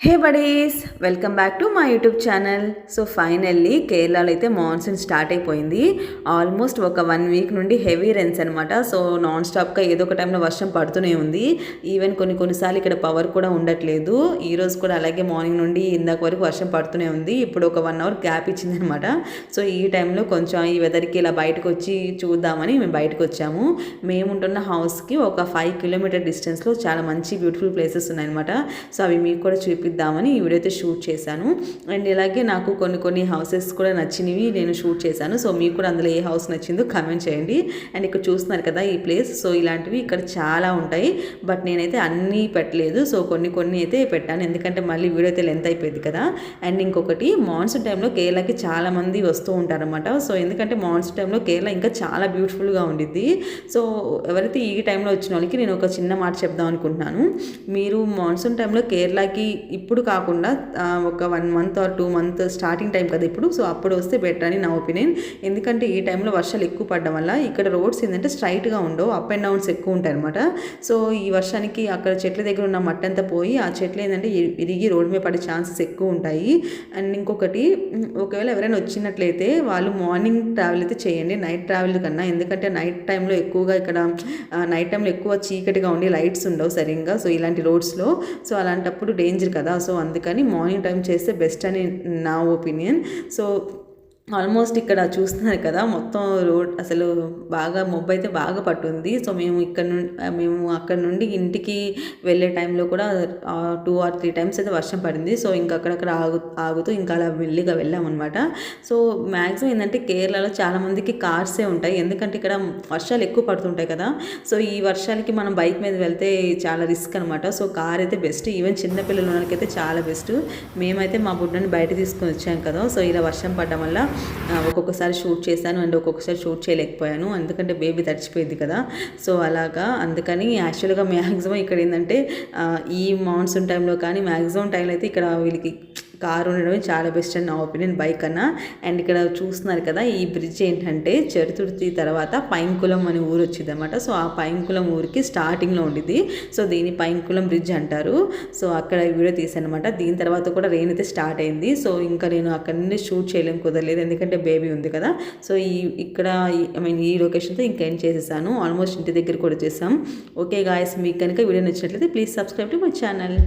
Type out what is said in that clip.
Hey buddies, welcome back to my YouTube channel. So finally కేరళలో అయితే monsoon start అయిపోయింది. Almost ఒక 1 week నుండి హెవీ రెన్స్ అనమాట. సో నాన్ స్టాప్గా ఏదో ఒక టైంలో వర్షం పడుతూనే ఉంది. ఈవెన్ కొన్నిసార్లు ఇక్కడ పవర్ కూడా ఉండట్లేదు. ఈరోజు కూడా అలాగే మార్నింగ్ నుండి ఇందాక వరకు వర్షం పడుతూనే ఉంది. ఇప్పుడు ఒక 1 అవర్ గ్యాప్ ఇచ్చిందనమాట. సో ఈ టైంలో కొంచెం ఈ వెదర్కి ఇలా బయటకు వచ్చి చూద్దామని మేము బయటకు వచ్చాము. మేము ఉంటున్న హౌస్కి ఒక 5 కిలోమీటర్ డిస్టెన్స్లో చాలా మంచి బ్యూటిఫుల్ ప్లేసెస్ ఉన్నాయన్నమాట. సో అవి మీకు కూడా చూపిద్దామని ఈ వీడియో అయితే షూట్ చేశాను. అండ్ ఇలాగే నాకు కొన్ని హౌసెస్ కూడా నచ్చినవి నేను షూట్ చేశాను. సో మీకు కూడా అందులో ఏ హౌస్ నచ్చిందో కమెంట్ చేయండి. అండ్ ఇక్కడ చూస్తున్నారు కదా ఈ ప్లేస్. సో ఇలాంటివి ఇక్కడ చాలా ఉంటాయి. బట్ నేనైతే అన్నీ పెట్టలేదు. సో కొన్ని అయితే పెట్టాను, ఎందుకంటే మళ్ళీ వీడియో అయితే లెంత్ అయిపోయింది కదా. అండ్ ఇంకొకటి, మాన్సూన్ టైంలో కేరళకి చాలామంది వస్తూ ఉంటారనమాట. సో ఎందుకంటే మాన్సూన్ టైంలో కేరళ ఇంకా చాలా బ్యూటిఫుల్గా ఉండిద్ది. సో ఎవరైతే ఈ టైంలో వచ్చిన వాళ్ళకి నేను ఒక చిన్న మాట చెప్దాం అనుకుంటున్నాను. మీరు మాన్సూన్ టైంలో కేరళకి ఇప్పుడు కాకుండా ఒక 1 month or 2 month starting time కదా ఇప్పుడు, సో అప్పుడు వస్తే బెటర్ అని నా ఒపీనియన్. ఎందుకంటే ఈ టైంలో వర్షాలు ఎక్కువ పడడం వల్ల ఇక్కడ రోడ్స్ ఏంటంటే స్ట్రైట్గా ఉండవు, అప్ అండ్ డౌన్స్ ఎక్కువ ఉంటాయి అనమాట. సో ఈ వర్షానికి అక్కడ చెట్ల దగ్గర ఉన్న మట్టి అంతా పోయి ఆ చెట్లు ఏంటంటే ఇరిగి రోడ్డు మీద పడే ఛాన్సెస్ ఎక్కువ ఉంటాయి. అండ్ ఇంకొకటి, ఒకవేళ ఎవరైనా వచ్చినట్లయితే వాళ్ళు మార్నింగ్ ట్రావెల్ అయితే చేయండి, నైట్ ట్రావెల్ కన్నా. ఎందుకంటే నైట్ టైంలో ఎక్కువగా ఇక్కడ నైట్ టైంలో ఎక్కువ చీకటిగా ఉండి లైట్స్ ఉండవు సరిగ్గా. సో ఇలాంటి రోడ్స్లో సో అలాంటప్పుడు డేంజర్ కదా. సో అందుకని మార్నింగ్ టైం చేస్తే బెస్ట్ అని నా ఒపీనియన్. సో ఆల్మోస్ట్ ఇక్కడ చూస్తున్నారు కదా, మొత్తం రోడ్ అసలు బాగా మబ్బు అయితే బాగా పట్టుంది. సో మేము అక్కడ నుండి ఇంటికి వెళ్ళే టైంలో కూడా 2 or 3 టైమ్స్ అయితే వర్షం పడింది. సో ఇంకా అక్కడక్కడ ఆగుతూ ఇంకా అలా మెల్లిగా వెళ్ళామన్నమాట. సో మ్యాక్సిమం ఏంటంటే కేరళలో చాలామందికి కార్సే ఉంటాయి, ఎందుకంటే ఇక్కడ వర్షాలు ఎక్కువ పడుతుంటాయి కదా. సో ఈ వర్షాలకి మనం బైక్ మీద వెళ్తే చాలా రిస్క్ అనమాట. సో కార్ అయితే బెస్ట్. ఈవెన్ చిన్నపిల్లలు ఉన్నకైతే చాలా బెస్ట్. మేమైతే మా బుడ్డని బయట తీసుకొని వచ్చాం కదా. సో ఇలా వర్షం పడడం వల్ల ఒక్కొక్కసారి షూట్ చేశాను అండ్ ఒక్కొక్కసారి షూట్ చేయలేకపోయాను, ఎందుకంటే బేబీ తడిచిపోయింది కదా. సో అలాగా అందుకని యాక్చువల్గా మ్యాక్సిమం ఇక్కడ ఏంటంటే ఈ మాన్సూన్ టైంలో కానీ మ్యాక్సిమం టైంలో అయితే ఇక్కడ వీళ్ళకి కారు ఉండడమే చాలా బెస్ట్ అని నా ఒపీనియన్, బైక్ అన్నా. అండ్ ఇక్కడ చూస్తున్నారు కదా, ఈ బ్రిడ్జ్ ఏంటంటే చతుర్థి తర్వాత పైంకులం అనే ఊరు వచ్చింది అనమాట. సో ఆ పైంకులం ఊరికి స్టార్టింగ్లో ఉండిద్ది. సో దీన్ని పైంకులం బ్రిడ్జ్ అంటారు. సో అక్కడ వీడియో తీసాను అనమాట. దీని తర్వాత కూడా రెయిన్ అయితే స్టార్ట్ అయింది. సో ఇంకా నేను అక్కడ నుండి షూట్ చేయలేము, కుదరలేదు, ఎందుకంటే బేబీ ఉంది కదా. సో ఈ లొకేషన్తో ఇంకా ఎండ్ చేసేసాను. ఆల్మోస్ట్ ఇంటి దగ్గర కూడా చేసాం. ఓకే గాయస్, మీకు కనుక వీడియో నచ్చినట్లయితే please subscribe to my channel.